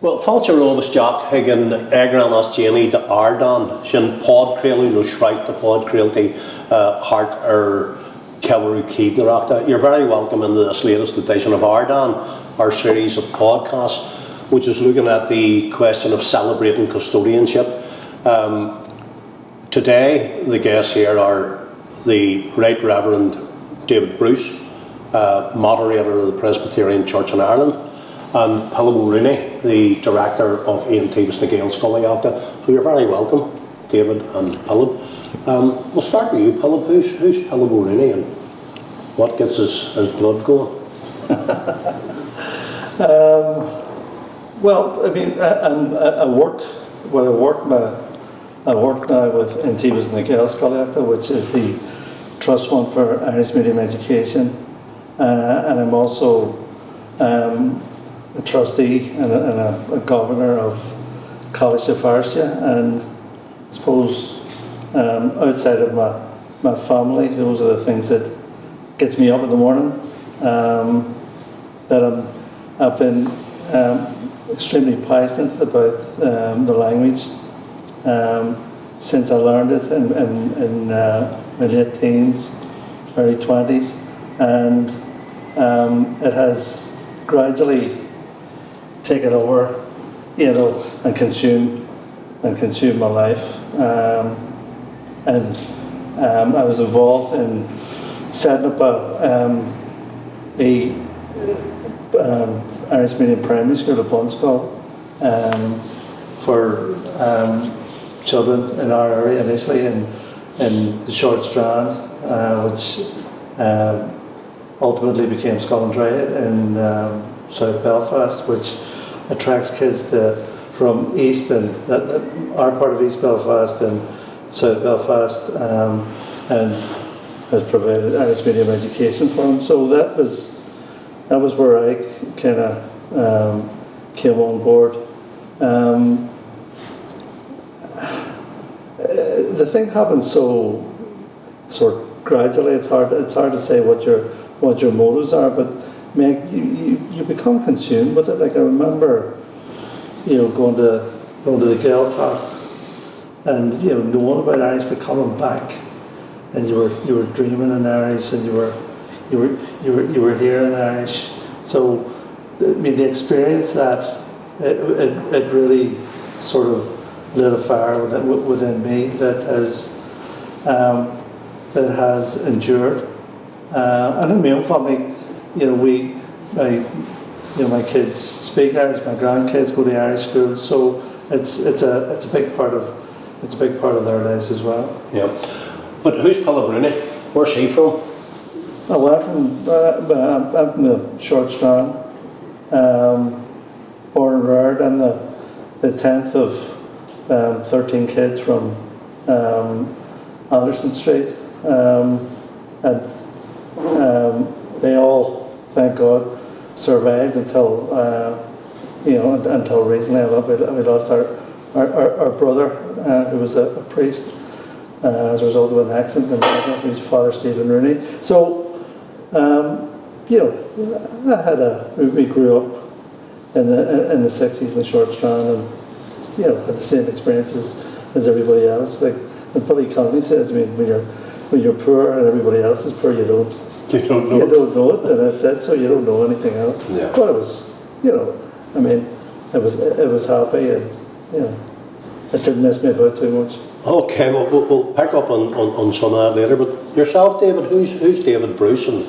Well, fáilte róbas Jack higgin eagran as Jamie de Ardan sin pod crealu no shrite the pod crealty heart Kelleru Keevenachta. You're very welcome in this latest edition of Ardan, our series of podcasts, which is looking at the question of celebrating custodianship. Today, the guests here are the Right Reverend David Bruce, moderator of the Presbyterian Church in Ireland, and Pilib Rooney, the director of Aontaibhis na Gaelscoileachta. So you're very welcome, David and Pilib. We'll start with you, Pilib. Who's Pilib Rooney and what gets his blood going? Well, I mean, I worked now with Aontaibhis na Gaelscoileachta, which is the Trust Fund for Irish Medium Education, and I'm also a trustee and a governor of College of Farcia, and I suppose outside of my family, those are the things that gets me up in the morning. That I've been extremely passionate about the language since I learned it in my late teens, early 20s, and it has gradually taken over, and consume my life. And I was involved in setting up a Irish medium primary school at Bunscoil for children in our area initially in the Short Strand, which ultimately became Scoil an Droichead in South Belfast, which attracts kids from East and our part of East Belfast and South Belfast, and has provided Irish medium education for them. So that was where I kind of came on board. The thing happens so sort of gradually. It's hard to say what your motives are, but you become consumed with it. Like I remember, going to the Gaeltacht and knowing about Irish, but coming back, and you were dreaming in Irish, and you were hearing Irish. So I mean, the experience that it really sort of lit a fire within me that has endured. And in my own family, my kids speak Irish, my grandkids go to Irish schools, so it's a big part of their lives as well. Yeah, but who's Pilib Rooney? Where's he from? Well, I'm from the Short Strand, born and reared. I'm the 10th of 13 kids from Anderson Street, and they all, thank God, survived until recently. We lost our brother, who was a priest, as a result of an accident in Ardan, whose father Stephen Rooney. So, we grew up in the 60s in the Short Strand, and had the same experiences as everybody else. Like Billy Connolly says, I mean, when you're poor and everybody else is poor, you don't know it, and that's it. So you don't know anything else. Yeah. But it was, I mean, it was happy, and it didn't mess me about too much. Okay, well, we'll pick up on some of that later. But yourself, David, who's David Bruce, and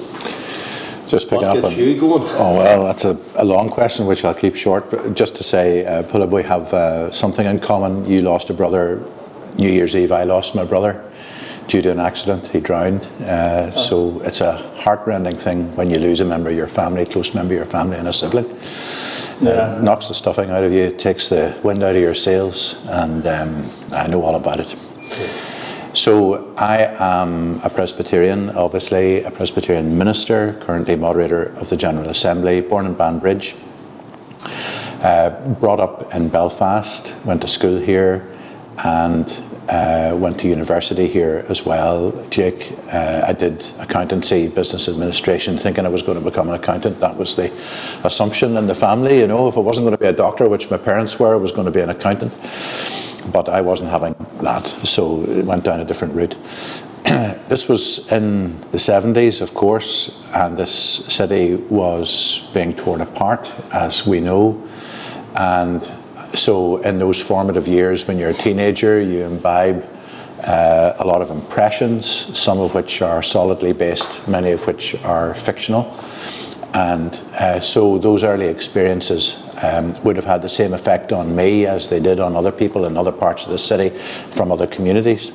just picking what up gets on you going? Oh well, that's a long question, which I'll keep short. But just to say, Pilib, we have something in common. You lost a brother New Year's Eve. I lost my brother due to an accident. He drowned. So it's a heartrending thing when you lose a member of your family, a close member of your family, and a sibling. Knocks the stuffing out of you, takes the wind out of your sails, and I know all about it. So I am a Presbyterian, obviously a Presbyterian minister, currently moderator of the General Assembly, born in Banbridge, brought up in Belfast, went to school here, and went to university here as well, Jake. I did accountancy, business administration, thinking I was going to become an accountant. That was the assumption in the family, you know. If I wasn't going to be a doctor, which my parents were, I was going to be an accountant. But I wasn't having that, so it went down a different route. This was in the 70s, of course, and this city was being torn apart, as we know. And so in those formative years, when you're a teenager, you imbibe a lot of impressions, some of which are solidly based, many of which are fictional. And so those early experiences would have had the same effect on me as they did on other people in other parts of the city from other communities.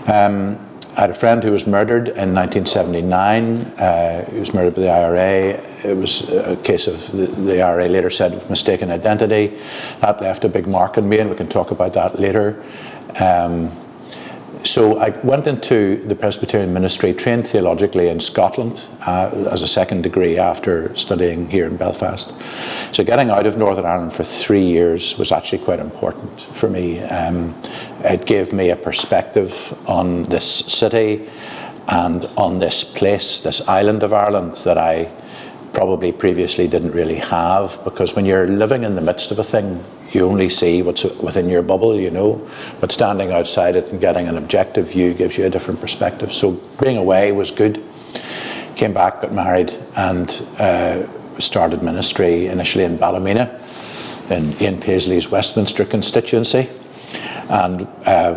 I had a friend who was murdered in 1979. He was murdered by the IRA. It was a case of the IRA later said of mistaken identity. That left a big mark on me, and we can talk about that later. So I went into the Presbyterian ministry, trained theologically in Scotland as a second degree after studying here in Belfast. So getting out of Northern Ireland for 3 years was actually quite important for me. It gave me a perspective on this city and on this place, this island of Ireland that I probably previously didn't really have, because when you're living in the midst of a thing, you only see what's within your bubble, you know, but standing outside it and getting an objective view gives you a different perspective. So being away was good. Came back, got married, and started ministry initially in Ballymena, in Ian Paisley's Westminster constituency. And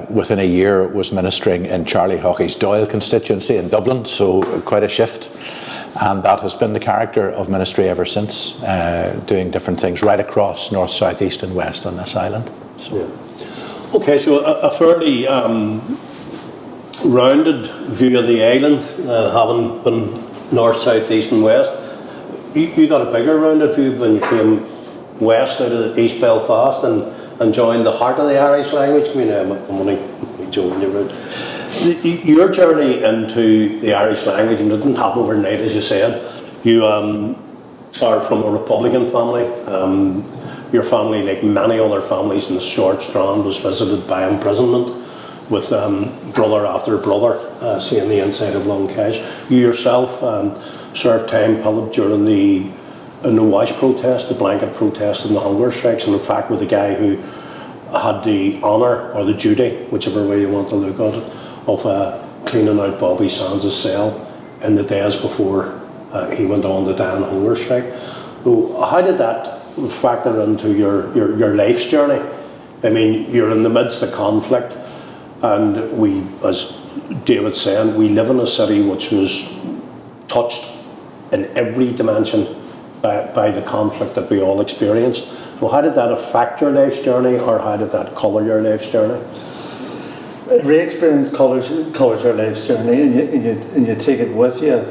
within a year was ministering in Charlie Haughey's Doyle constituency in Dublin, so quite a shift. And that has been the character of ministry ever since, doing different things right across north, south, east and west on this island. So. Yeah. Okay, so a fairly rounded view of the island, having been north, south, east and west. You got a bigger rounded view when you came west out of East Belfast and joined the heart of the Irish language community. I'm only joking you about. Your journey into the Irish language, and it didn't happen overnight, as you said. You are from a Republican family. Your family, like many other families in the short strand, was visited by imprisonment, with brother after brother seeing the inside of Long Cash. You yourself served time, Pilib, during the No Wash protest, the blanket protest and the hunger strikes, and in fact with the guy who had the honour or the duty, whichever way you want to look at it, of cleaning out Bobby Sands' cell in the days before he went on to die on hunger strike. So how did that factor into your life's journey? I mean, you're in the midst of conflict, and we, as David's saying, we live in a city which was touched in every dimension by the conflict that we all experienced. So how did that affect your life's journey, or how did that colour your life's journey? Every experience colours your life's journey, and you take it with you.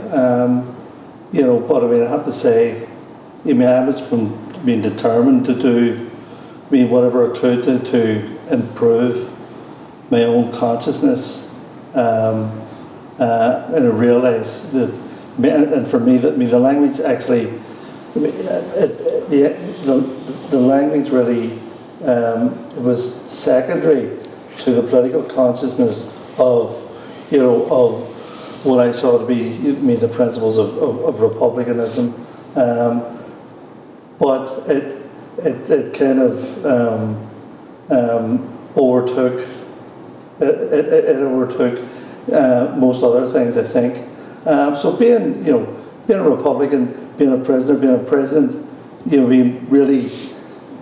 You know, but I mean, I have to say, I mean, I was from being determined to do, whatever I could to improve my own consciousness, and I realised that, and for me, the language actually, the language really, it was secondary to the political consciousness of what I saw to be the principles of republicanism, but it kind of overtook most other things, I think. So being a Republican, being a prisoner, being a president, really.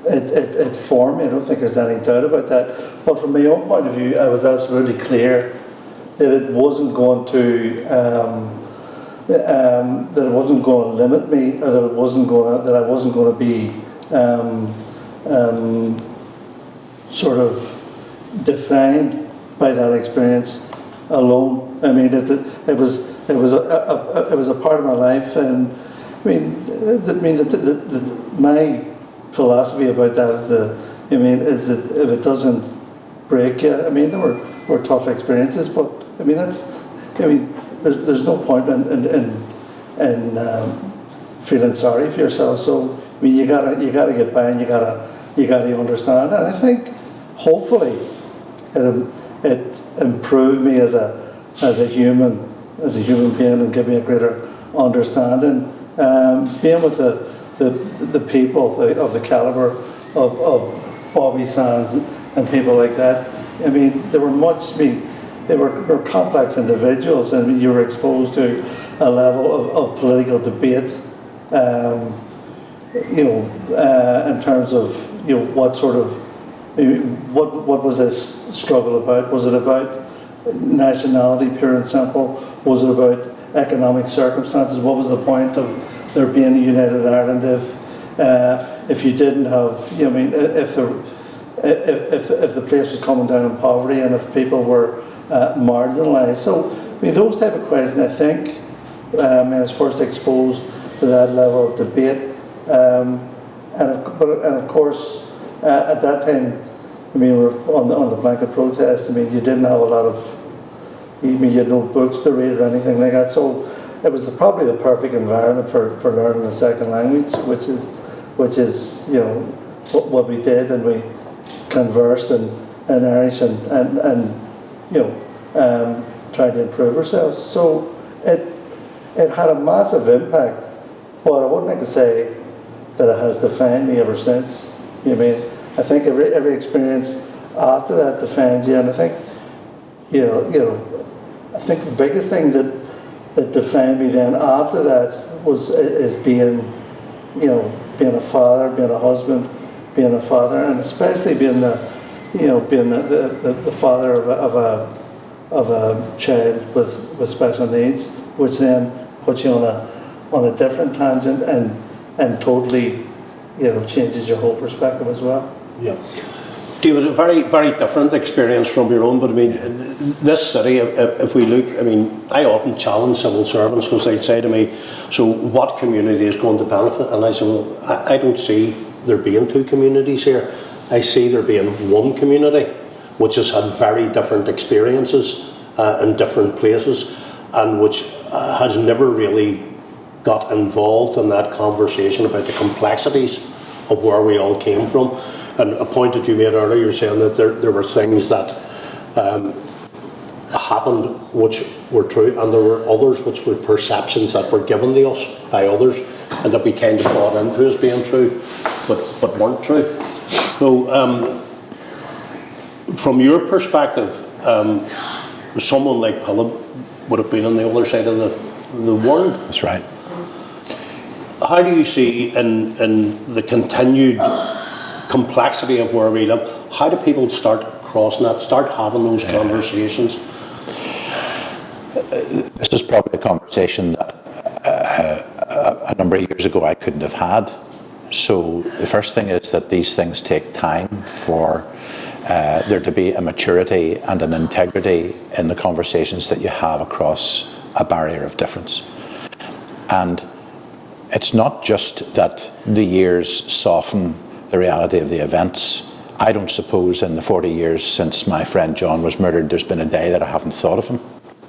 It formed me. I don't think there's any doubt about that. But from my own point of view, I was absolutely clear that it wasn't going to limit me, or that I wasn't going to be sort of defined by that experience alone. I mean, it was a part of my life, and my philosophy about that is that if it doesn't break you, there were tough experiences, but there's no point in feeling sorry for yourself. So you gotta get by, and you gotta understand. And I think hopefully it improved me as a human being and gave me a greater understanding. Being with the people of the caliber of Bobby Sands and people like that. I mean, they were complex individuals, and you were exposed to a level of political debate. In terms of what sort of what was this struggle about? Was it about nationality, pure and simple? Was it about economic circumstances? What was the point of there being a united Ireland if you didn't have? If the place was coming down in poverty and if people were marginalised. So those type of questions, I think, I was first exposed to that level of debate. And of course, at that time, we were on the blanket protest. You didn't have a lot of, you had no books to read or anything like that. So it was probably the perfect environment for learning a second language, which is what we did, and we conversed in Irish and tried to improve ourselves. So it had a massive impact, but I wouldn't like to say that it has defined me ever since. I think every experience after that defines you, and I think I think the biggest thing that defined me then after that is being a father, being a husband, being a father, and especially being the father of a child with special needs, which then puts you on a different tangent and totally changes your whole perspective as well. Yeah. David, a very, very different experience from your own, but this city, if we look, I often challenge civil servants because they'd say to me, so what community is going to benefit? And I say, well, I don't see there being two communities here. I see there being one community, which has had very different experiences in different places, and which has never really got involved in that conversation about the complexities of where we all came from. And a point that you made earlier, you're saying that there were things that happened which were true, and there were others which were perceptions that were given to us by others, and that we kind of bought into as being true, but weren't true. So, from your perspective, someone like Pilib would have been on the other side of the world. That's right. How do you see in the continued complexity of where we live, how do people start crossing that, start having those conversations? This is probably a conversation that a number of years ago I couldn't have had. So the first thing is that these things take time for there to be a maturity and an integrity in the conversations that you have across a barrier of difference. And it's not just that the years soften the reality of the events. I don't suppose in the 40 years since my friend John was murdered, there's been a day that I haven't thought of him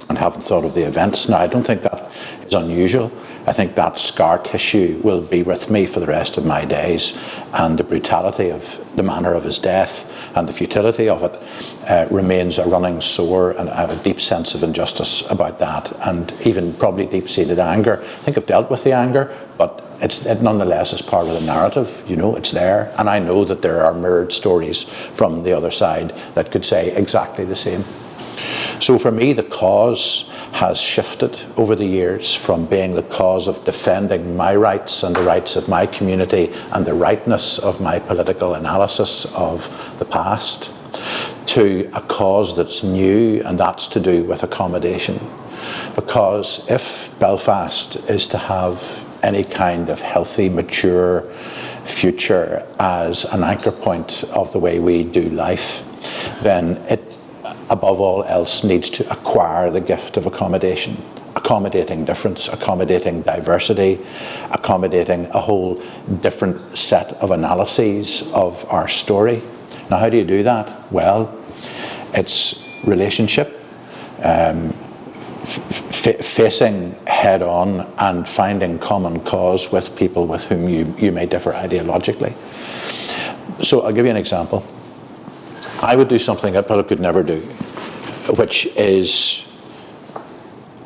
and haven't thought of the events. Now, I don't think that is unusual. I think that scar tissue will be with me for the rest of my days, and the brutality of the manner of his death and the futility of it remains a running sore, and I have a deep sense of injustice about that, and even probably deep-seated anger. I think I've dealt with the anger, but it nonetheless is part of the narrative. It's there, and I know that there are mirrored stories from the other side that could say exactly the same. So for me, the cause has shifted over the years from being the cause of defending my rights and the rights of my community and the rightness of my political analysis of the past to a cause that's new, and that's to do with accommodation. Because if Belfast is to have any kind of healthy, mature future as an anchor point of the way we do life, then it above all else needs to acquire the gift of accommodation, accommodating difference, accommodating diversity, accommodating a whole different set of analyses of our story. Now, how do you do that? Well, it's relationship, facing head on and finding common cause with people with whom you may differ ideologically. So I'll give you an example. I would do something that Pilib could never do, which is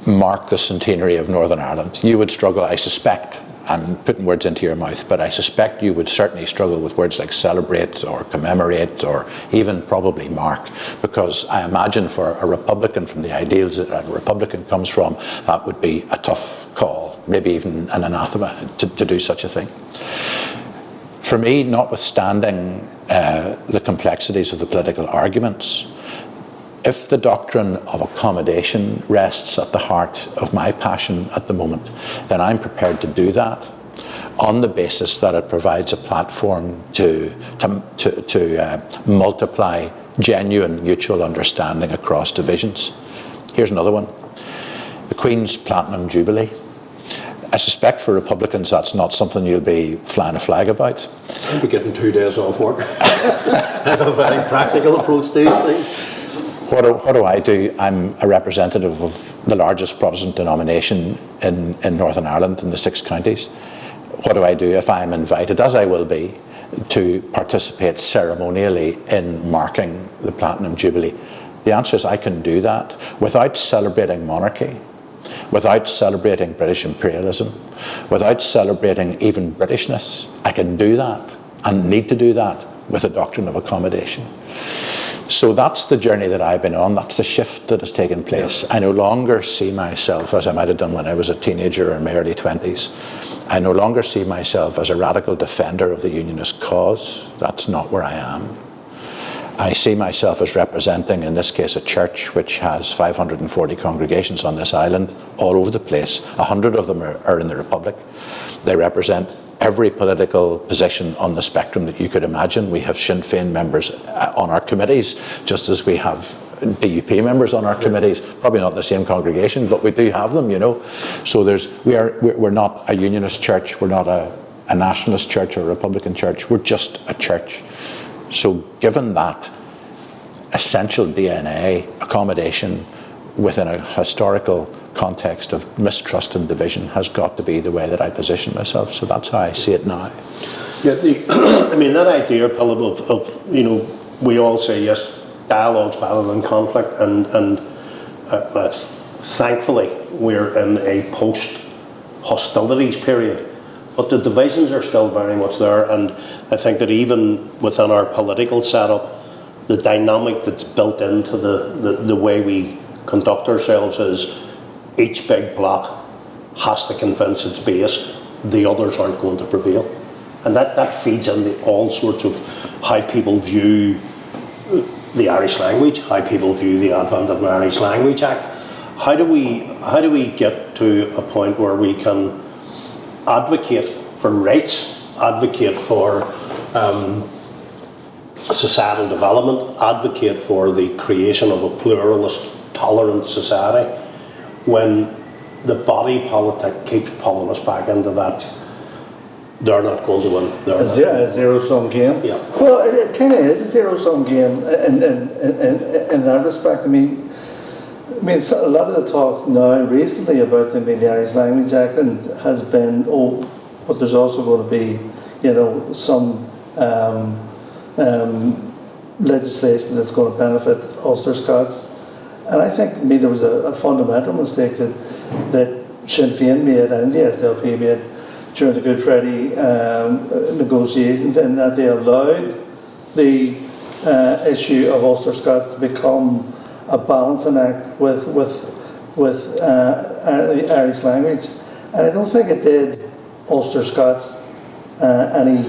mark the centenary of Northern Ireland. You would struggle, I suspect, I'm putting words into your mouth, but I suspect you would certainly struggle with words like celebrate or commemorate or even probably mark, because I imagine for a Republican, from the ideals that a Republican comes from, that would be a tough call, maybe even an anathema to do such a thing. For me, notwithstanding the complexities of the political arguments, if the doctrine of accommodation rests at the heart of my passion at the moment, then I'm prepared to do that on the basis that it provides a platform to multiply genuine mutual understanding across divisions. Here's another one. The Queen's Platinum Jubilee. I suspect for Republicans that's not something you'll be flying a flag about. I'll be getting 2 days off work. I have a very practical approach to these things. What do I do? I'm a representative of the largest Protestant denomination in Northern Ireland, in the 6 counties. What do I do if I'm invited, as I will be, to participate ceremonially in marking the Platinum Jubilee? The answer is I can do that without celebrating monarchy, without celebrating British imperialism, without celebrating even Britishness. I can do that and need to do that with a doctrine of accommodation. So that's the journey that I've been on. That's the shift that has taken place. I no longer see myself, as I might have done when I was a teenager in my early 20s, I no longer see myself as a radical defender of the unionist cause. That's not where I am. I see myself as representing, in this case, a church which has 540 congregations on this island, all over the place. 100 of them are in the Republic. They represent every political position on the spectrum that you could imagine. We have Sinn Féin members on our committees, just as we have DUP members on our committees. Probably not the same congregation, but we do have them, you know. So we're not a unionist church, we're not a nationalist church or a Republican church, we're just a church. So given that essential DNA, accommodation within a historical context of mistrust and division has got to be the way that I position myself. So that's how I see it now. Yeah, I mean, that idea, Pilib, of, you know, we all say, yes, dialogue's better than conflict, and thankfully we're in a post-hostilities period, but the divisions are still very much there, and I think that even within our political setup, the dynamic that's built into the way we conduct ourselves is each big bloc has to convince its base the others aren't going to prevail. And that feeds into all sorts of how people view the Irish language, how people view the advent of an Irish Language Act. How do we get to a point where we can advocate for rights, advocate for societal development, advocate for the creation of a pluralist, tolerant society, when the body politic keeps pulling us back into that they're not going to win. A zero-sum game? Yeah. Well, it kind of is a zero-sum game in that respect. I mean, so a lot of the talk now recently about the Irish Language Act has been, but there's also going to be, you know, some legislation that's going to benefit Ulster Scots. And I think there was a fundamental mistake that Sinn Féin made and the SDLP made during the Good Friday negotiations, in that they allowed the issue of Ulster Scots to become a balancing act with the Irish language. And I don't think it did Ulster Scots any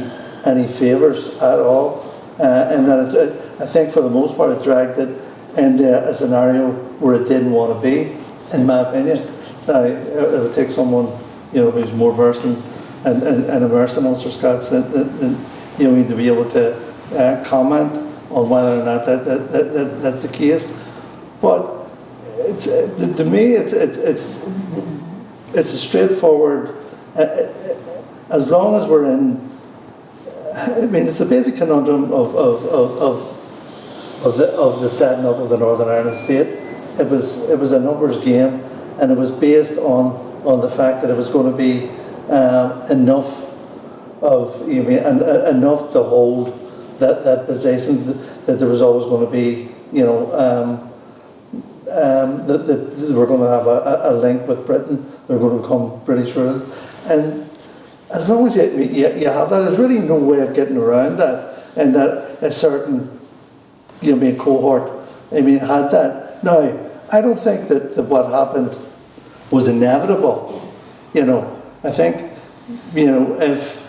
favours at all. And that I think for the most part it dragged it into a scenario where it didn't want to be, in my opinion. Now, it would take someone, you know, who's more versed and immersed in Ulster Scots than you know, to be able to comment on whether or not that's the case. But it's to me it's a straightforward. As long as we're in, I mean, it's the basic conundrum of the setting up of the Northern Ireland state. It was a numbers game, and it was based on the fact that it was going to be enough to hold that position, that there was always going to be, that they were going to have a link with Britain. They were going to become British rulers, and as long as you have that, there's really no way of getting around that, and that a certain cohort, had that. Now, I don't think that what happened was inevitable. I think, if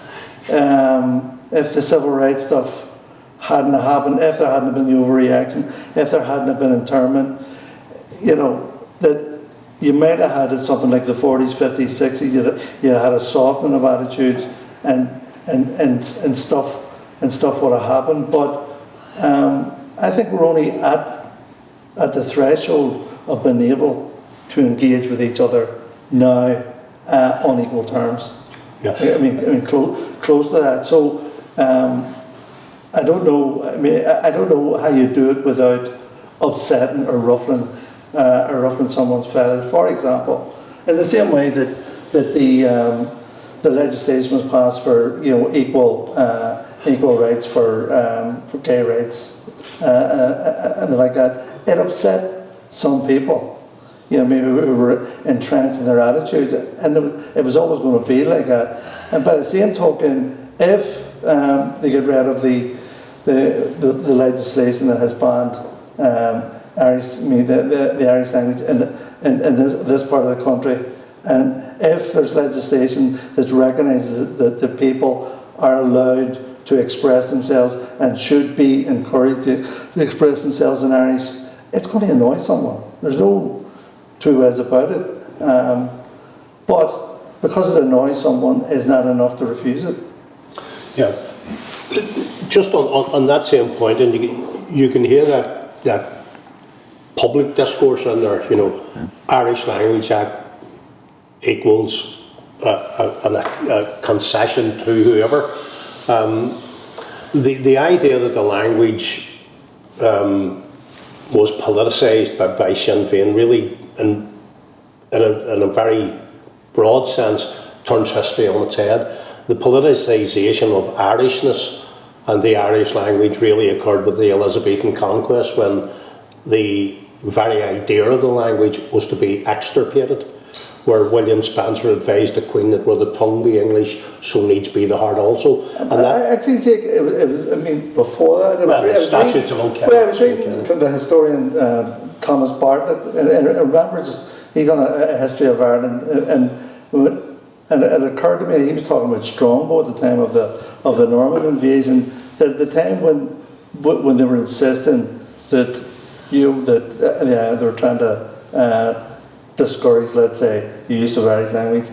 the civil rights stuff hadn't happened, if there hadn't been the overreaction, if there hadn't been internment, that you might have had something like the 40s, 50s, 60s. You had a softening of attitudes, and stuff would have happened. But I think we're only at the threshold of being able to engage with each other now on equal terms. Yeah. Close to that. So I don't know. I don't know how you do it without upsetting or ruffling someone's feathers. For example, in the same way that the legislation was passed for equal rights for gay rights and like that, it upset some people. Who were entrenched in their attitudes, and it was always going to be like that. And by the same token, if they get rid of the legislation that has banned Irish, the Irish language in this part of the country, and if there's legislation that recognises that the people are allowed to express themselves and should be encouraged to express themselves in Irish, it's going to annoy someone. There's no two ways about it. But because it annoys someone is not enough to refuse it. Yeah. Just on that same point, and you can hear that public discourse in there, Irish Language Act equals a concession to whoever. The idea that the language was politicised by Sinn Féin really, in a very broad sense, turns history on its head. The politicisation of Irishness and the Irish language really occurred with the Elizabethan conquest, when the very idea of the language was to be extirpated, where William Spencer advised the Queen that where the tongue be English, so needs be the heart also. And that, actually, Jake, it was before that. Statutes of O'Kelly. Well, I was reading from the historian Thomas Bartlett, and I remember he's done a history of Ireland, and it occurred to me, he was talking about Strongbow at the time of the Norman invasion, that at the time when they were insisting that they were trying to discourage, let's say, the use of Irish language,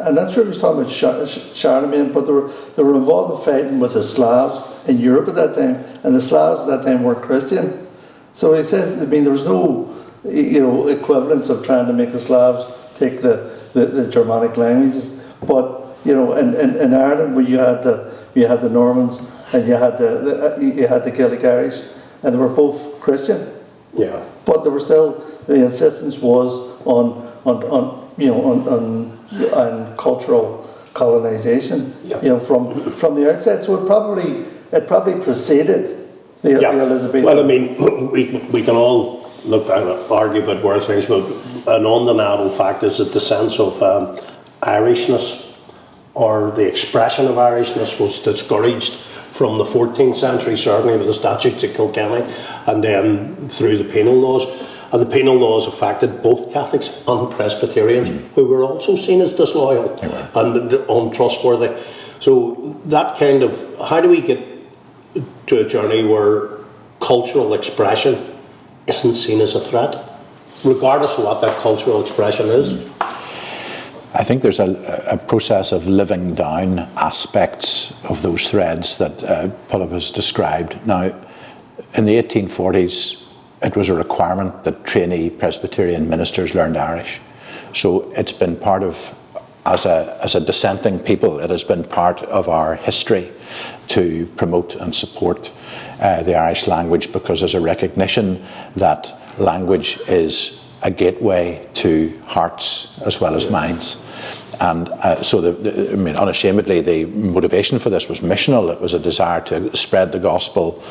I'm not sure if he was talking about Charlemagne, but they were involved in fighting with the Slavs in Europe at that time, and the Slavs at that time weren't Christian. So he says, there was no equivalence of trying to make the Slavs take the Germanic languages, but in Ireland, where you had the Normans and you had the Gaelic Irish, and they were both Christian. yeah. But there were still, the insistence was on cultural colonisation. Yeah. From the outset. So it probably preceded the Elizabethan. Well, we can all look and argue about where things, but an undeniable fact is that the sense of Irishness, or the expression of Irishness, was discouraged from the 14th century, certainly with the statutes of Kilkenny, and then through the penal laws. And the penal laws affected both Catholics and Presbyterians, who were also seen as disloyal and untrustworthy. So that kind of, how do we get to a journey where cultural expression isn't seen as a threat, regardless of what that cultural expression is? I think there's a process of living down aspects of those threads that Pilib has described. Now, in the 1840s, it was a requirement that trainee Presbyterian ministers learned Irish. So it's been part of, as a dissenting people, it has been part of our history to promote and support the Irish language, because there's a recognition that language is a gateway to hearts as well as minds. And so, unashamedly, the motivation for this was missional. It was a desire to spread the gospel,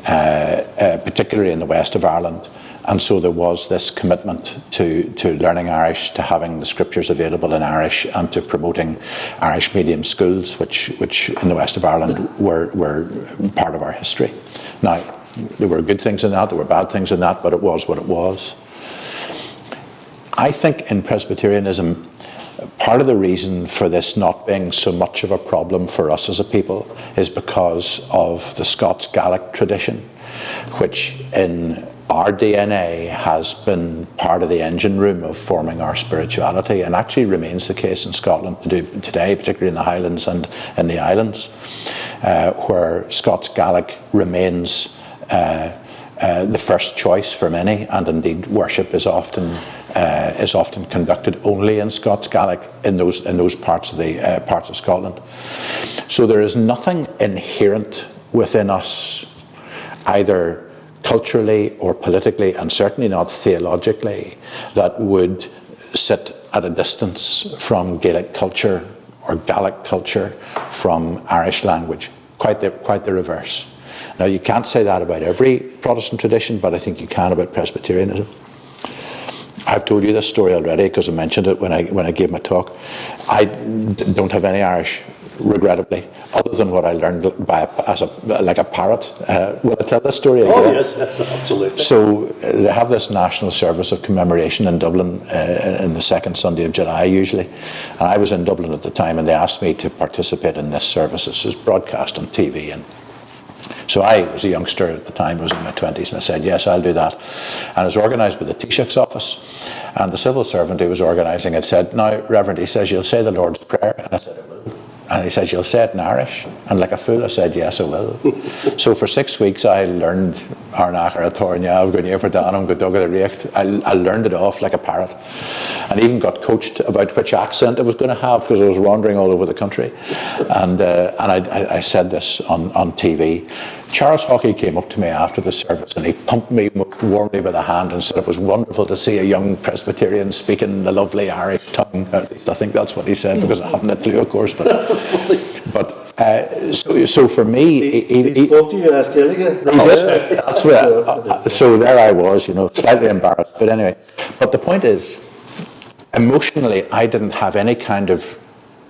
particularly in the west of Ireland. And so there was this commitment to learning Irish, to having the scriptures available in Irish, and to promoting Irish medium schools, which in the west of Ireland were part of our history. Now, there were good things in that, there were bad things in that, but it was what it was. I think in Presbyterianism, part of the reason for this not being so much of a problem for us as a people is because of the Scots Gaelic tradition, which in our DNA has been part of the engine room of forming our spirituality, and actually remains the case in Scotland today, particularly in the Highlands and in the islands, where Scots Gaelic remains the first choice for many, and indeed worship is often conducted only in Scots Gaelic in those parts of Scotland. So there is nothing inherent within us, either culturally or politically, and certainly not theologically, that would sit at a distance from Gaelic culture or Gaelic culture from Irish language. Quite the reverse. Now, you can't say that about every Protestant tradition, but I think you can about Presbyterianism. I've told you this story already because I mentioned it when I gave my talk. I don't have any Irish, regrettably, other than what I learned like a parrot. Will I tell this story again? Oh yes, absolutely. So they have this national service of commemoration in Dublin in the second Sunday of July usually, and I was in Dublin at the time, and they asked me to participate in this service. This was broadcast on TV, and so I was a youngster at the time, I was in my 20s, and I said, yes, I'll do that. And it was organised by the Taoiseach's office, and the civil servant who was organising it said, now, Reverend, he says, you'll say the Lord's Prayer. And I said, I will. And he says, you'll say it in Irish. And like a fool, I said, yes, I will. So for 6 weeks, I learned Arnach ar Tornia, Gwynia for Danum, Godogad React. I learned it off like a parrot, and even got coached about which accent I was going to have, because I was wandering all over the country. And I said this on TV. Charles Hockey came up to me after the service, and he pumped me warmly by the hand and said it was wonderful to see a young Presbyterian speaking the lovely Irish tongue. At least I think that's what he said, because I haven't a clue, of course. So for me, he spoke to you as Gaelic. That's where. So there I was, slightly embarrassed, but anyway. But the point is, emotionally, I didn't have any kind of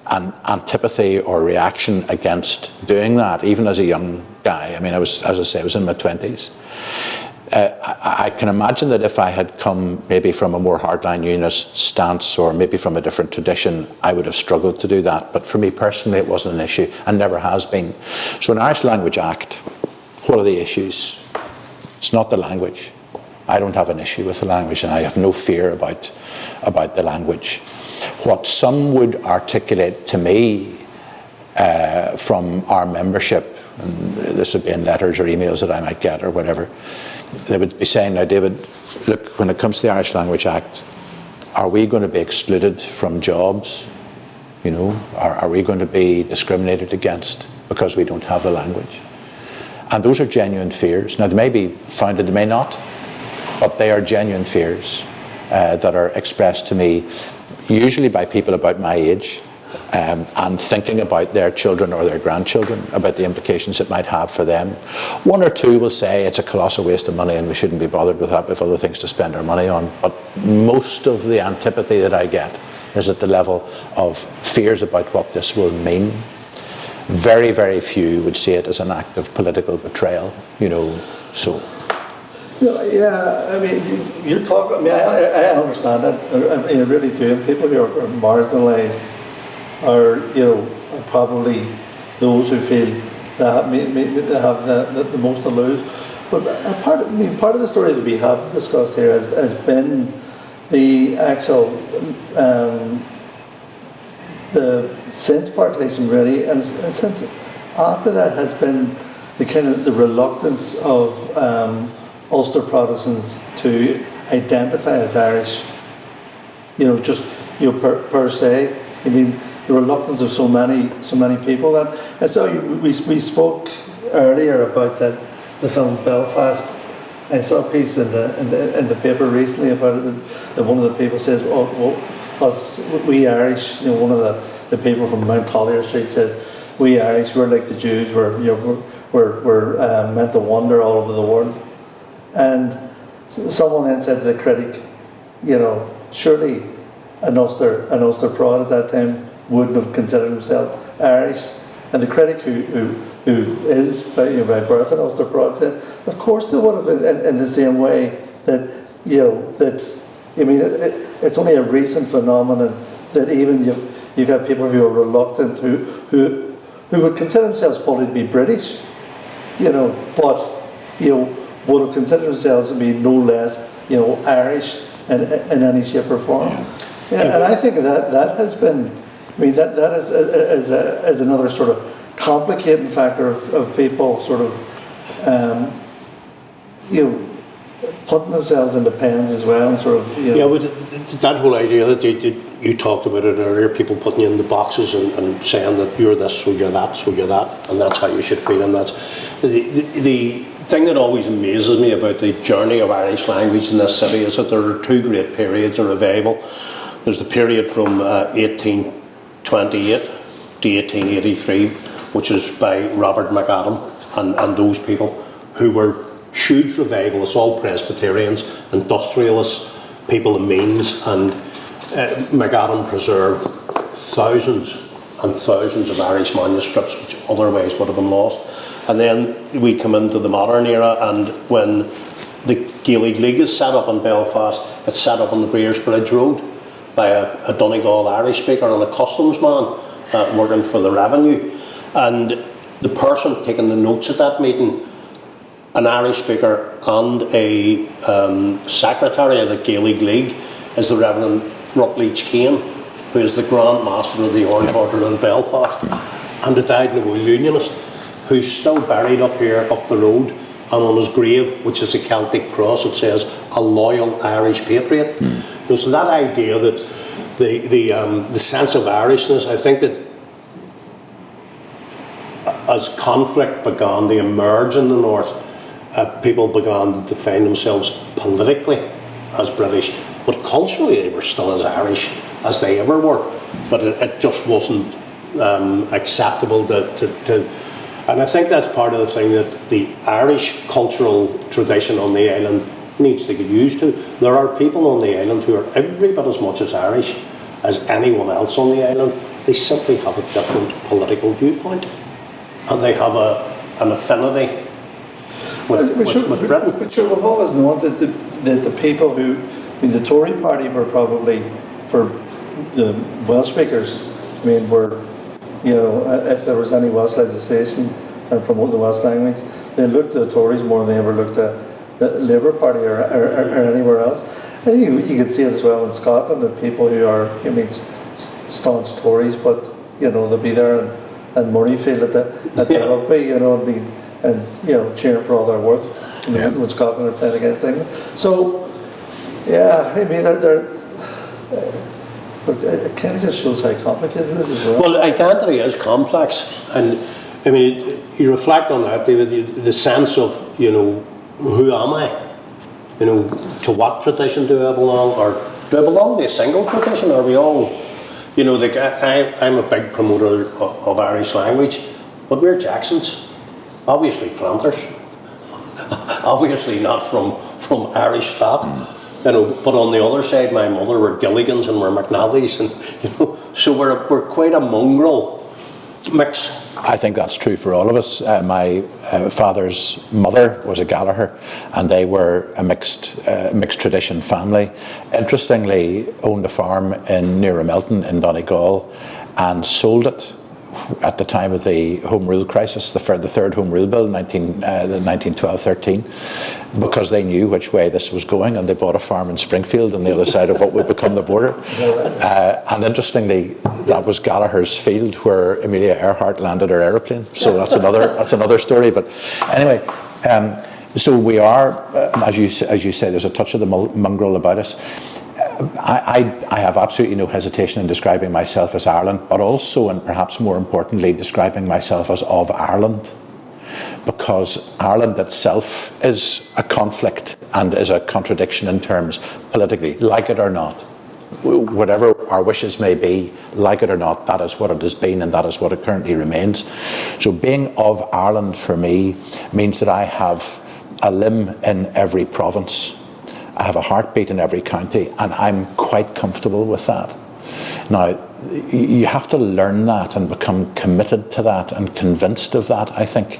antipathy or reaction against doing that, even as a young guy. I mean, I was in my 20s. I can imagine that if I had come maybe from a more hardline unionist stance, or maybe from a different tradition, I would have struggled to do that. But for me personally, it wasn't an issue, and never has been. So an Irish Language Act, what are the issues? It's not the language. I don't have an issue with the language, and I have no fear about the language. What some would articulate to me from our membership, and this would be in letters or emails that I might get or whatever, they would be saying, now David, look, when it comes to the Irish Language Act, are we going to be excluded from jobs? Are we going to be discriminated against because we don't have the language? And those are genuine fears. Now, they may be founded, they may not, but they are genuine fears that are expressed to me usually by people about my age, and thinking about their children or their grandchildren, about the implications it might have for them. One or two will say it's a colossal waste of money and we shouldn't be bothered with that, with other things to spend our money on. But most of the antipathy that I get is at the level of fears about what this will mean. Very, very few would see it as an act of political betrayal, so. Yeah, I mean, you talk. I mean, I understand that. I really do. And people who are marginalised are, are probably those who feel they have the most to lose. But part of the story that we have discussed here has been the actual the since partition, really, and since after that has been the kind of the reluctance of Ulster Protestants to identify as Irish, per se. I mean, the reluctance of so many people. And so we spoke earlier about the film Belfast. I saw a piece in the paper recently about it that one of the people says, well, we Irish, one of the people from Mount Collier Street said, we Irish, we're like the Jews, we're meant to wander all over the world. And someone then said to the critic, surely an Ulster Prod at that time wouldn't have considered themselves Irish. And the critic who is by birth an Ulster Prod said, of course they would have, in the same way that, it's only a recent phenomenon that even you've got people who are reluctant, who would consider themselves fully to be British, but would have considered themselves to be no less, Irish in any shape or form. Yeah. And I think that has been, that is another sort of complicating factor of people sort of, putting themselves into pens as well, and sort of, Yeah, but that whole idea that you talked about it earlier, people putting you in the boxes and saying that you're this, so you're that, so you're that, and that's how you should feel, and that's the thing that always amazes me about the journey of Irish language in this city is that there are two great periods of revival. There's the period from 1828 to 1883, which is by Robert McAdam and those people who were huge revivalists, all Presbyterians, industrialists, people of means, and McAdam preserved thousands and thousands of Irish manuscripts which otherwise would have been lost. And then we come into the modern era, and when the Gaelic League is set up in Belfast, it's set up on the Breers Bridge Road by a Donegal Irish speaker and a customs man working for the revenue. And the person taking the notes at that meeting, an Irish speaker and a secretary of the Gaelic League, is the Reverend Rutledge Kane, who is the Grand Master of the Orange Order in Belfast, and a dyed-in-the-wool unionist, who's still buried up here, up the road, and on his grave, which is a Celtic cross, it says, a loyal Irish patriot. So that idea that the sense of Irishness, I think that as conflict began to emerge in the North, people began to define themselves politically as British, but culturally they were still as Irish as they ever were. But it just wasn't acceptable to. And I think that's part of the thing that the Irish cultural tradition on the island needs to get used to. There are people on the island who are every bit as much as Irish as anyone else on the island. They simply have a different political viewpoint, and they have an affinity with Britain. But sure, we've always known that the people who, the Tory party were probably, for the Welsh speakers, were, if there was any Welsh legislation trying to promote the Welsh language, they looked at the Tories more than they ever looked at the Labour Party or anywhere else. And you can see it as well in Scotland, that people who are, staunch Tories, but they'll be there and Murrayfield at the rugby, and cheering for all their worth when Scotland are playing against England. So, but it kind of just shows how complicated it is as well. Well, identity is complex, and you reflect on that, David. The sense of who am I? To what tradition do I belong, or do I belong to a single tradition? Are we all, I'm a big promoter of Irish language, but we're Jacksons, obviously planters, obviously not from Irish stock. But on the other side, my mother were Gilligans and we're McNallys, and so we're quite a mongrel mix. I think that's true for all of us. My father's mother was a Gallagher, and they were a mixed tradition family. Interestingly, owned a farm near Ramelton in Donegal, and sold it at the time of the Home Rule crisis, the third Home Rule Bill, 1912-13, because they knew which way this was going, and they bought a farm in Springfield on the other side of what would become the border. And interestingly, that was Gallagher's field where Amelia Earhart landed her aeroplane. So that's another story. But anyway, so we are, as you say, there's a touch of the mongrel about us. I have absolutely no hesitation in describing myself as Ireland, but also, and perhaps more importantly, describing myself as of Ireland, because Ireland itself is a conflict and is a contradiction in terms politically, like it or not. whatever our wishes may be, like it or not, that is what it has been and that is what it currently remains. So being of Ireland for me means that I have a limb in every province. I have a heartbeat in every county, and I'm quite comfortable with that. Now, you have to learn that and become committed to that and convinced of that. I think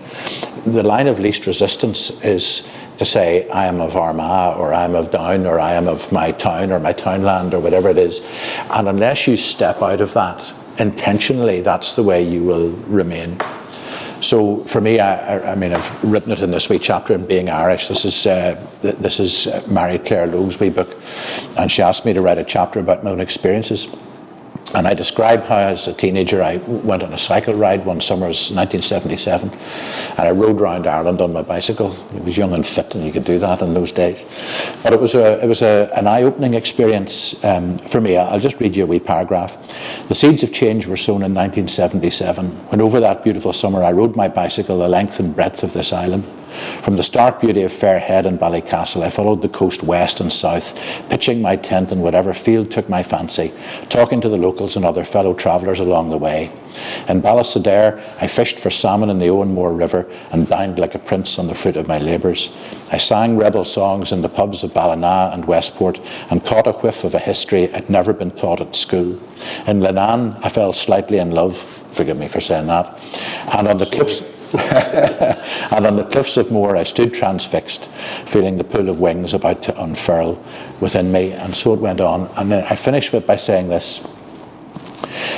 the line of least resistance is to say, I am of Armagh, or I am of Down, or I am of my town, or my townland, or whatever it is. And unless you step out of that intentionally, that's the way you will remain. So for me, I mean, I've written it in this wee chapter in Being Irish. This is Mary Claire Lowe's wee book, and she asked me to write a chapter about my own experiences. And I describe how, as a teenager, I went on a cycle ride one summer, it was 1977, and I rode around Ireland on my bicycle. I was young and fit, and you could do that in those days. But it was an eye-opening experience for me. I'll just read you a wee paragraph. The seeds of change were sown in 1977, when over that beautiful summer I rode my bicycle the length and breadth of this island. From the stark beauty of Fairhead and Ballycastle, I followed the coast west and south, pitching my tent in whatever field took my fancy, talking to the locals and other fellow travellers along the way. In Ballysadare, I fished for salmon in the Owenmore River and dined like a prince on the fruit of my labours. I sang rebel songs in the pubs of Ballina and Westport and caught a whiff of a history I'd never been taught at school. In Leenane, I fell slightly in love, forgive me for saying that, and on the cliffs... and on the cliffs of Moher I stood transfixed, feeling the pull of wings about to unfurl within me, and so it went on. And then I finished by saying this: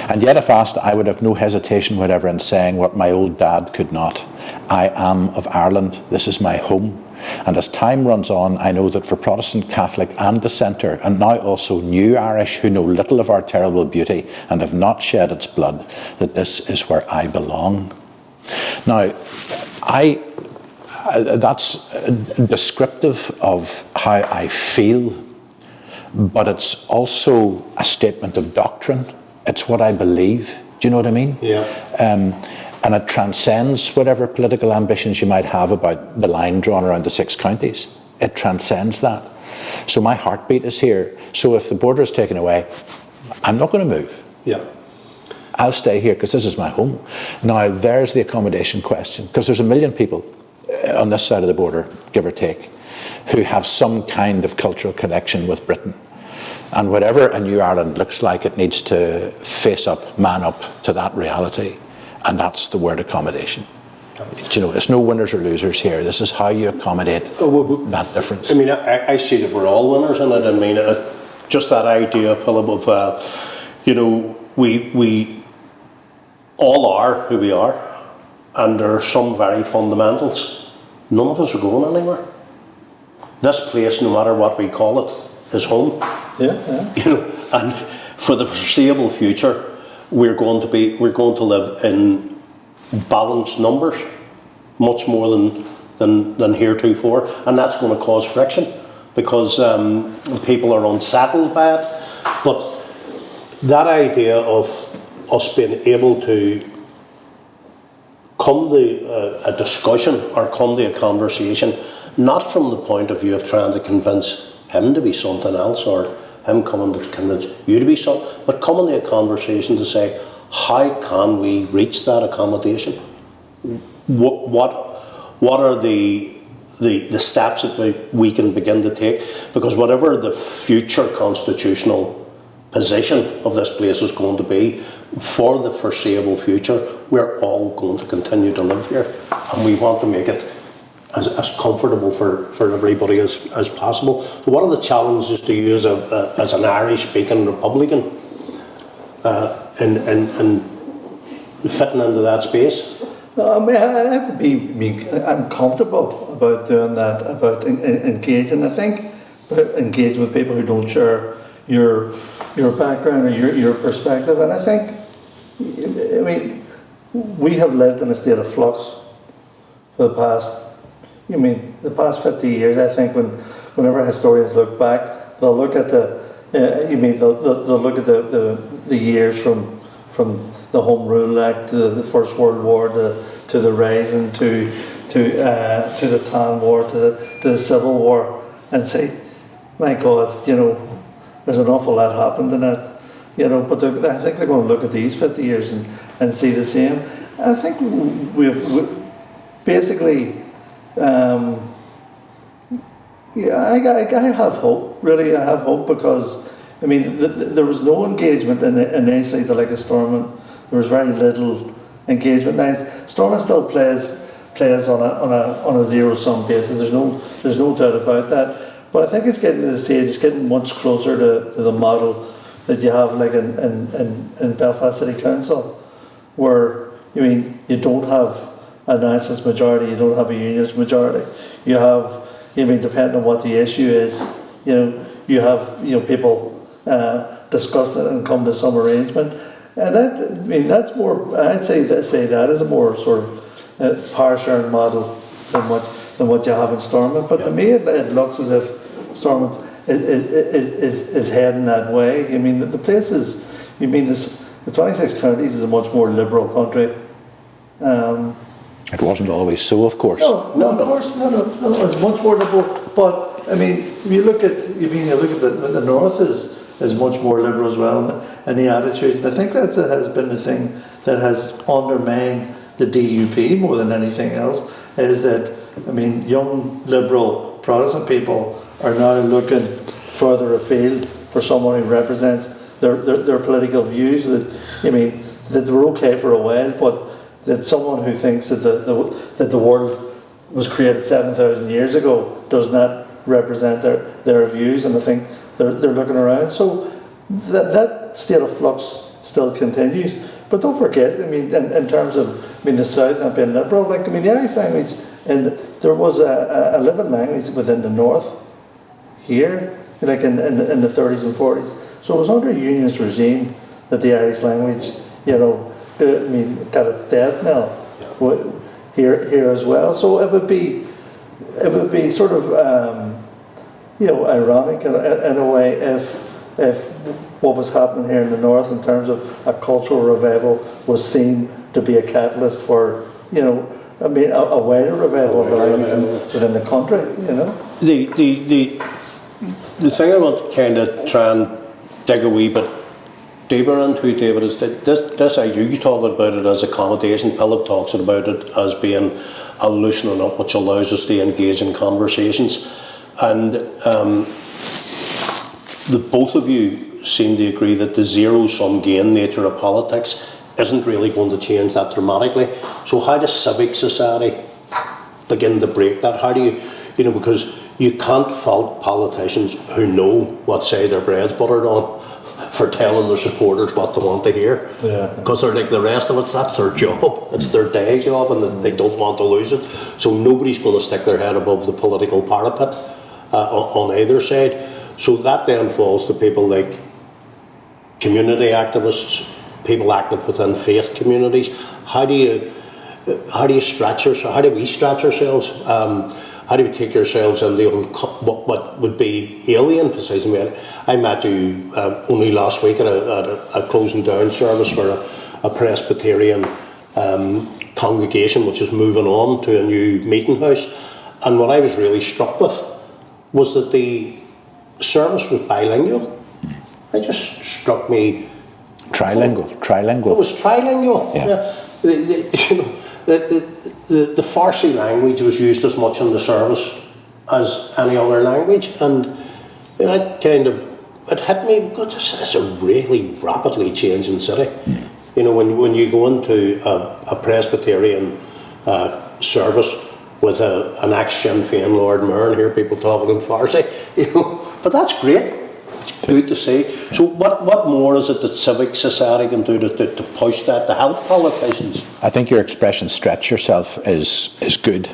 and yet if asked, I would have no hesitation whatever in saying what my old dad could not. I am of Ireland, this is my home. And as time runs on, I know that for Protestant, Catholic and Dissenter, and now also new Irish who know little of our terrible beauty and have not shed its blood, that this is where I belong. Now, that's descriptive of how I feel, but it's also a statement of doctrine. It's what I believe. Do you know what I mean? Yeah. And it transcends whatever political ambitions you might have about the line drawn around the 6 counties. It transcends that. So my heartbeat is here. So if the border is taken away, I'm not going to move. Yeah. I'll stay here because this is my home. Now, there's the accommodation question, because there's 1 million people on this side of the border, give or take, who have some kind of cultural connection with Britain. And whatever a new Ireland looks like, it needs to face up, man up to that reality. And that's the word accommodation. You know, it's no winners or losers here. This is how you accommodate that difference. I mean, I see that we're all winners in it. I mean, just that idea, Pilib, of, you know, we all are who we are, and there are some very fundamentals. None of us are going anywhere. This place, no matter what we call it, is home. Yeah. You know, and for the foreseeable future, we're going to live in balanced numbers, much more than heretofore, and that's going to cause friction because people are unsettled by it. But that idea of us being able to come to a discussion or come to a conversation, not from the point of view of trying to convince him to be something else or him coming to convince you to be something, but coming to a conversation to say, how can we reach that accommodation? What are the steps that we can begin to take? Because whatever the future constitutional position of this place is going to be, for the foreseeable future, we're all going to continue to live here, and we want to make it as comfortable for everybody as possible. So what are the challenges to you as an Irish-speaking Republican in fitting into that space? No, I mean, I would be I'm comfortable about doing that, about engaging. I think, but engaging with people who don't share your background or your perspective. And I think, I mean, we have lived in a state of flux for the past 50 years. I think whenever historians look back, they'll look at they'll look at the years from the Home Rule Act to the First World War to the Rising to the Tan War to the Civil War, and say, my God, you know, there's an awful lot happened in it, but I think they're going to look at these 50 years and see the same. I think we've basically, yeah, I have hope, really. I have hope because, I mean, there was no engagement initially to like a Stormont. There was very little engagement. Now, Stormont still plays on a zero-sum basis. There's no doubt about that. But I think it's getting to the stage, it's getting much closer to the model that you have like in Belfast City Council, where you don't have a nationalist majority, you don't have a unionist majority. You have, depending on what the issue is, you have people discuss it and come to some arrangement. And that's more. I'd say that is a more sort of power sharing model than what you have in Stormont. But to me, it looks as if Stormont is heading that way. The place is. The 26 counties is a much more liberal country. It wasn't always so, of course. No, of course, no. It's much more liberal. But you look at the north is much more liberal as well, and the attitudes. And I think that has been the thing that has undermined the DUP more than anything else. Is that young liberal Protestant people are now looking further afield for someone who represents their political views. That they're okay for a while, but that someone who thinks that the world was created 7,000 years ago does not represent their views, and I think they're looking around. So that state of flux still continues. But don't forget, in terms of the South not being liberal, the Irish language, and there was a living language within the North here, like in the 30s and 40s. So it was under a unionist regime that the Irish language, got its death knell here as well. So it would be sort of ironic in a way if what was happening here in the north in terms of a cultural revival was seen to be a catalyst for a wider revival of the language within the country. The thing I want to kind of try and dig a wee bit deeper into, David, is that this idea, you talk about it as accommodation. Pilib talks about it as being a loosening up, which allows us to engage in conversations. And the both of you seem to agree that the zero-sum gain nature of politics isn't really going to change that dramatically. So how does civic society begin to break that? How do you, because you can't fault politicians who know what side their bread's buttered on for telling their supporters what they want to hear. Because they're like the rest of us, that's their job. It's their day job, and they don't want to lose it. So nobody's going to stick their head above the political parapet on either side. So that then falls to people like community activists, people active within faith communities. How do you stretch yourself? How do we stretch ourselves? How do we take yourselves into what would be alien position? I met you only last week at a closing down service for a Presbyterian congregation which is moving on to a new meeting house. And what I was really struck with was that the service was bilingual. It just struck me. Trilingual. It was trilingual. The Farsi language was used as much in the service as any other language, and it hit me because it's a really rapidly changing city. When you go into a Presbyterian service with an ex-Sinn Féin Lord Mayor and hear people talking in Farsi, but that's great. It's good to see. So what more is it that civic society can do to push that, to help politicians? I think your expression "stretch yourself" is good,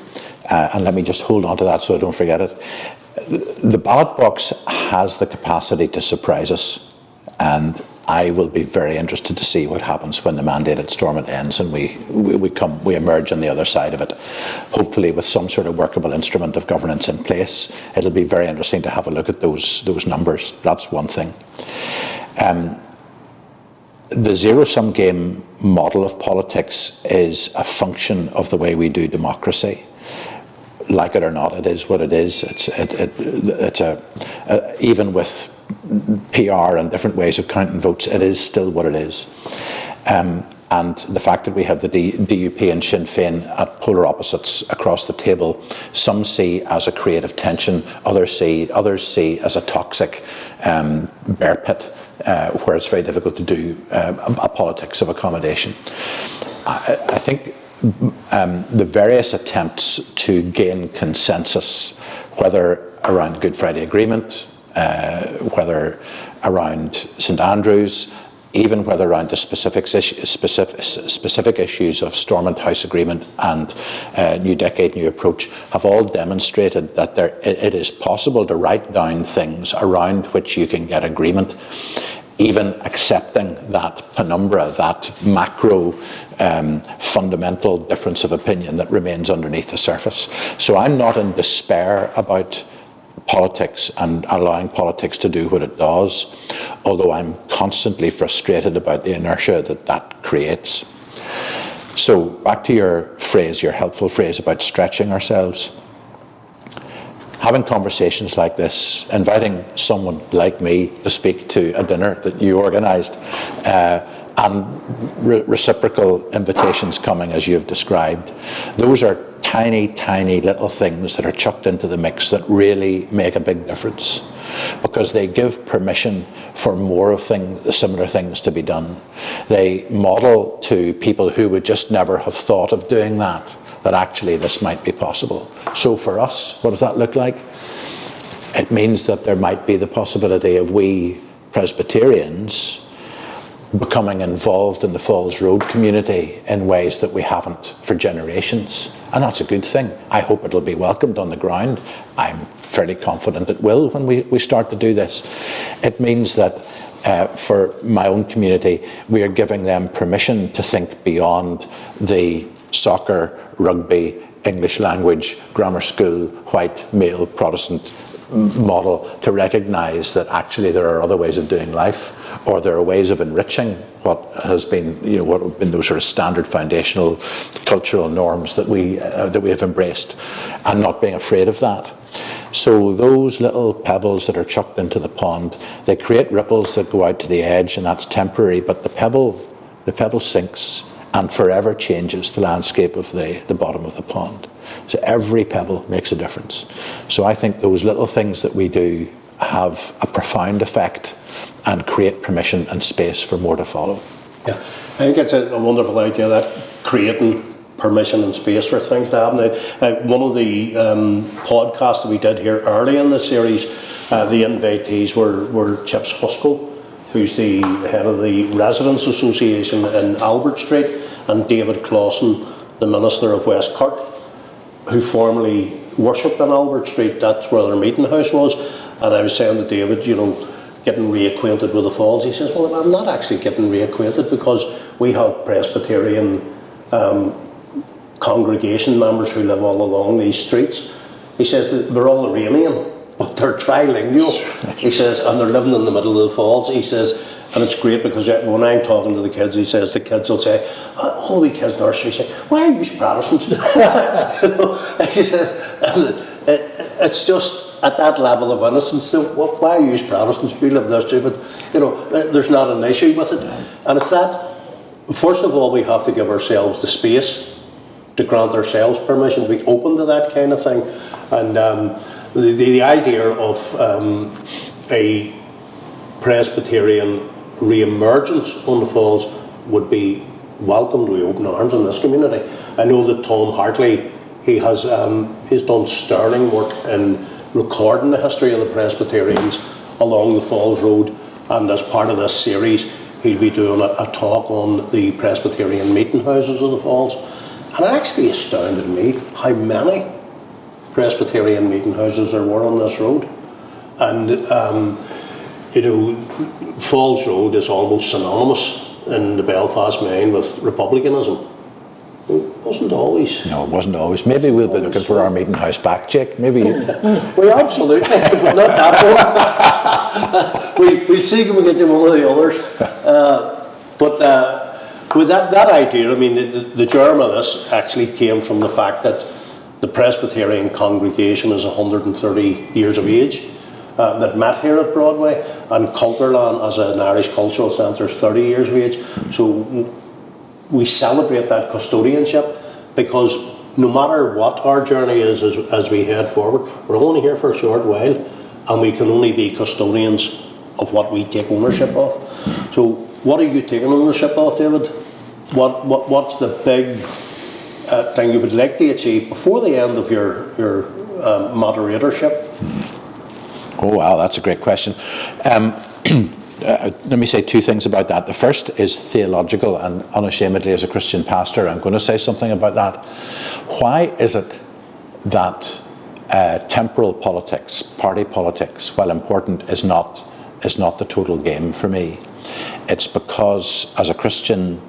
and let me just hold on to that so I don't forget it. The ballot box has the capacity to surprise us, and I will be very interested to see what happens when the mandate at Stormont ends and we emerge on the other side of it, hopefully with some sort of workable instrument of governance in place. It'll be very interesting to have a look at those numbers. That's one thing. The zero-sum game model of politics is a function of the way we do democracy. Like it or not, it is what it is. It's even with PR and different ways of counting votes, it is still what it is. And the fact that we have the DUP and Sinn Féin at polar opposites across the table, some see as a creative tension, others see as a toxic bear pit, where it's very difficult to do a politics of accommodation. I think the various attempts to gain consensus, whether around Good Friday Agreement, whether around St Andrews, even whether around the specific issues of Stormont House Agreement and New Decade, New Approach, have all demonstrated that it is possible to write down things around which you can get agreement, even accepting that penumbra, that macro fundamental difference of opinion that remains underneath the surface. So I'm not in despair about politics and allowing politics to do what it does, although I'm constantly frustrated about the inertia that creates. So back to your phrase, your helpful phrase about stretching ourselves. Having conversations like this, inviting someone like me to speak to a dinner that you organised, and reciprocal invitations coming as you've described, those are tiny, tiny little things that are chucked into the mix that really make a big difference, because they give permission for more of similar things to be done. They model to people who would just never have thought of doing that actually this might be possible. So for us, what does that look like? It means that there might be the possibility of we Presbyterians becoming involved in the Falls Road community in ways that we haven't for generations. And that's a good thing. I hope it'll be welcomed on the ground. I'm fairly confident it will when we start to do this. It means that for my own community, we are giving them permission to think beyond the soccer, rugby, English language, grammar school, white, male, Protestant model, to recognise that actually there are other ways of doing life, or there are ways of enriching what has been, what have been those sort of standard foundational cultural norms that we have embraced, and not being afraid of that. So those little pebbles that are chucked into the pond, they create ripples that go out to the edge, and that's temporary, but the pebble sinks and forever changes the landscape of the bottom of the pond. So every pebble makes a difference. So I think those little things that we do have a profound effect and create permission and space for more to follow. Yeah, I think it's a wonderful idea, that creating permission and space for things to happen. One of the podcasts that we did here early in the series, the invitees were Chips Huskell, who's the head of the Residents Association in Albert Street, and David Clausen, the Minister of West Cork, who formerly worshipped in Albert Street. That's where their meeting house was. And I was saying to David, getting reacquainted with the Falls. He says, well, I'm not actually getting reacquainted, because we have Presbyterian congregation members who live all along these streets. He says that they're all Iranian, but they're trilingual. He says, and they're living in the middle of the Falls. He says, and it's great because when I'm talking to the kids, he says, the kids will say, all the kids nursery say, why are you Protestants? He says, it's just at that level of innocence. Why are you Protestants? We live in this street, but there's not an issue with it. And it's that, first of all, we have to give ourselves the space to grant ourselves permission to be open to that kind of thing. And the idea of a Presbyterian re-emergence on the Falls would be welcomed with open arms in this community. I know that Tom Hartley, he's done sterling work in recording the history of the Presbyterians along the Falls Road, and as part of this series he'll be doing a talk on the Presbyterian meeting houses of the Falls. And it actually astounded me how many Presbyterian meeting houses there were on this road. And Falls Road is almost synonymous in the Belfast mind with republicanism. It wasn't always. No, it wasn't always. Maybe we'll be looking for our meeting house back, Jake. Maybe. We absolutely, but not that one. We'll see if we get to one of the others. But with that idea, I mean, the germ of this actually came from the fact that the Presbyterian congregation is 130 years of age, that met here at Broadway, and Culturland as an Irish cultural centre is 30 years of age. So we celebrate that custodianship, because no matter what our journey is as we head forward, we're only here for a short while, and we can only be custodians of what we take ownership of. So what are you taking ownership of, David? What's the big thing you would like to achieve before the end of your moderatorship? Oh wow, that's a great question. Let me say two things about that. The first is theological, and unashamedly as a Christian pastor, I'm going to say something about that. Why is it that temporal politics, party politics, while important, is not the total game for me? It's because as a Christian,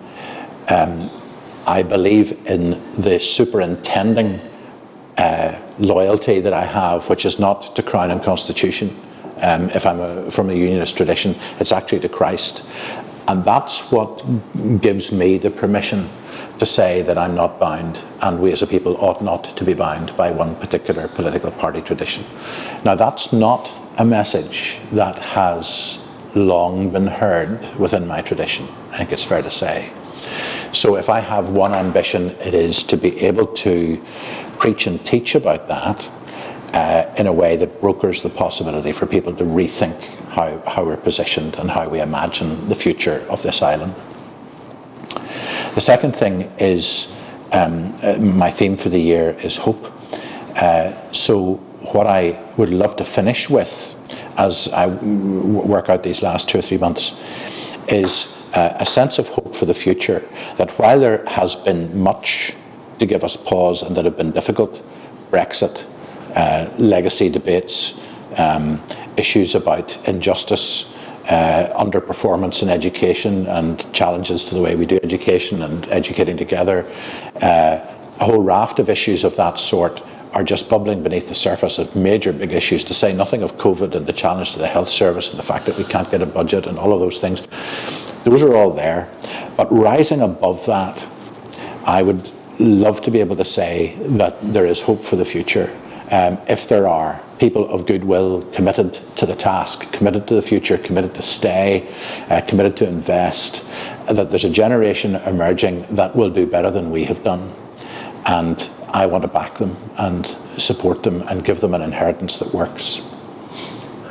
I believe in the superintending loyalty that I have, which is not to Crown and Constitution. If I'm from a unionist tradition, it's actually to Christ. And that's what gives me the permission to say that I'm not bound, and we as a people ought not to be bound by one particular political party tradition. Now, that's not a message that has long been heard within my tradition, I think it's fair to say. So if I have one ambition, it is to be able to preach and teach about that in a way that brokers the possibility for people to rethink how we're positioned and how we imagine the future of this island. The second thing is, my theme for the year is hope. So what I would love to finish with, as I work out these last 2 or 3 months, is a sense of hope for the future, that while there has been much to give us pause and that have been difficult, Brexit, legacy debates, issues about injustice, underperformance in education and challenges to the way we do education and educating together, a whole raft of issues of that sort are just bubbling beneath the surface of major big issues, to say nothing of COVID and the challenge to the health service and the fact that we can't get a budget and all of those things. Those are all there. But rising above that, I would love to be able to say that there is hope for the future. If there are people of goodwill, committed to the task, committed to the future, committed to stay, committed to invest, that there's a generation emerging that will do better than we have done. And I want to back them and support them and give them an inheritance that works.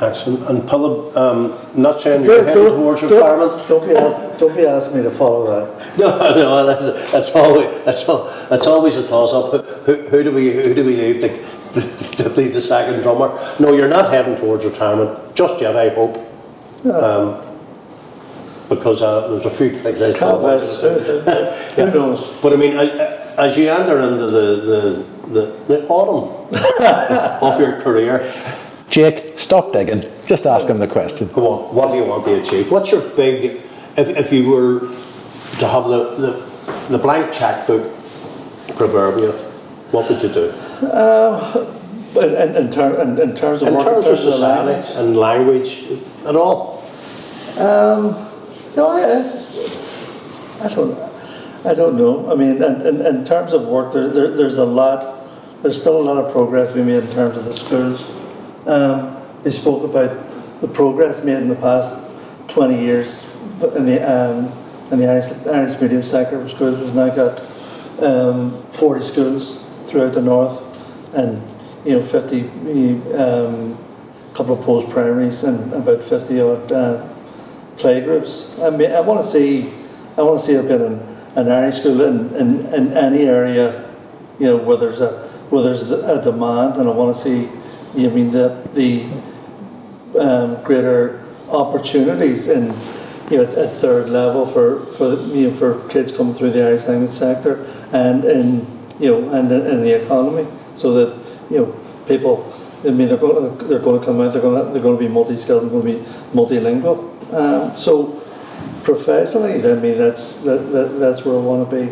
Excellent. And Pilib, not saying you're heading towards retirement. Don't be asking me to follow that. No, that's always a toss-up. Who do we leave to be the second drummer? No, you're not heading towards retirement just yet, I hope. Because there's a few things I can't who knows? But I mean, as you enter into the autumn of your career, Jake, stop digging. Just ask him the question. Come on, what do you want to achieve? What's your big, if you were to have the blank checkbook proverbial, what would you do? In terms of in work, terms of society and language and all? No, I don't know. I mean, in terms of work, there's still a lot of progress being made in terms of the schools. We spoke about the progress made in the past 20 years in the Irish medium sector of schools. We've now got 40 schools throughout the north, and 50 couple of post primaries and about 50 odd playgroups. I mean, I want to see there being an Irish school in any area, where there's a demand, and I want to see the greater opportunities in at third level for kids coming through the Irish language sector and in the economy, so that people, I mean, they're going to come out, they're going to be multi-skilled, they're going to be multilingual. So professionally, I mean, that's where I want to be.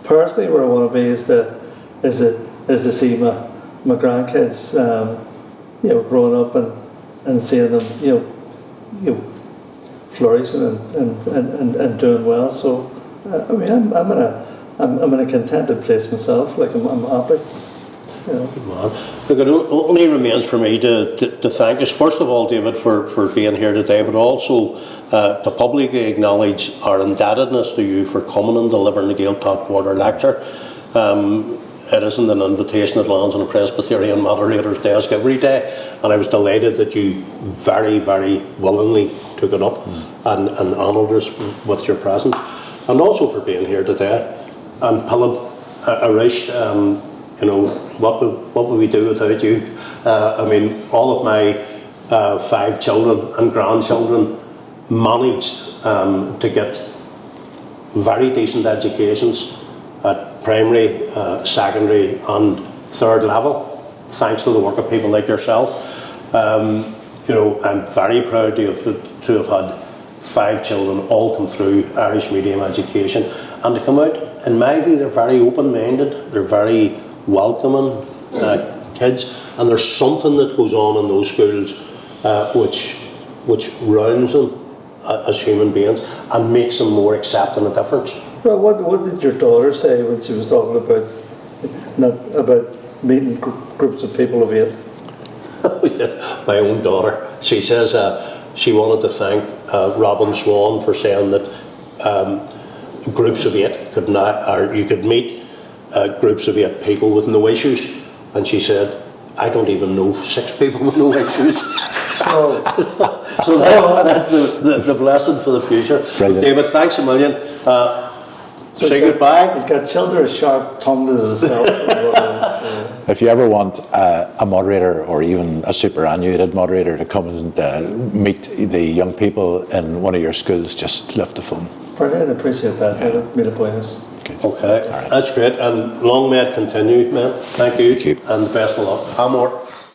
Personally, where I want to be is to see my grandkids, growing up and seeing them, flourishing and doing well. So, I mean, I'm in a contented place myself. Like I'm happy. Good man. Look, it only remains for me to thank us, first of all, David, for being here today, but also to publicly acknowledge our indebtedness to you for coming and delivering the Gaeltacht Quarter Lecture. It isn't an invitation that lands on a Presbyterian moderator's desk every day, and I was delighted that you very, very willingly took it up and honoured us with your presence, and also for being here today. And Pilib, Arish, you know, what would we do without you? I mean, all of my 5 children and grandchildren managed to get very decent educations at primary, secondary and third level, thanks to the work of people like yourself. You know, I'm very proud to have had 5 children all come through Irish medium education, and to come out, in my view, they're very open-minded, they're very welcoming kids, and there's something that goes on in those schools which rounds them as human beings and makes them more accepting of difference. Well, what did your daughter say when she was talking about meeting groups of people of 8? My own daughter. She says she wanted to thank Robin Swan for saying that groups of 8 could not, or you could meet groups of 8 people with no issues, and she said, I don't even know 6 people with no issues. So that's the blessing for the future. Brilliant. David, thanks a million. Say goodbye. He's got children as sharp tongued as himself. If you ever want a moderator or even a superannuated moderator to come and meet the young people in one of your schools, just lift the phone. Brilliant, I appreciate that. Okay, that's great. And long may it continue, man. Thank you. And the best of luck. Hamor.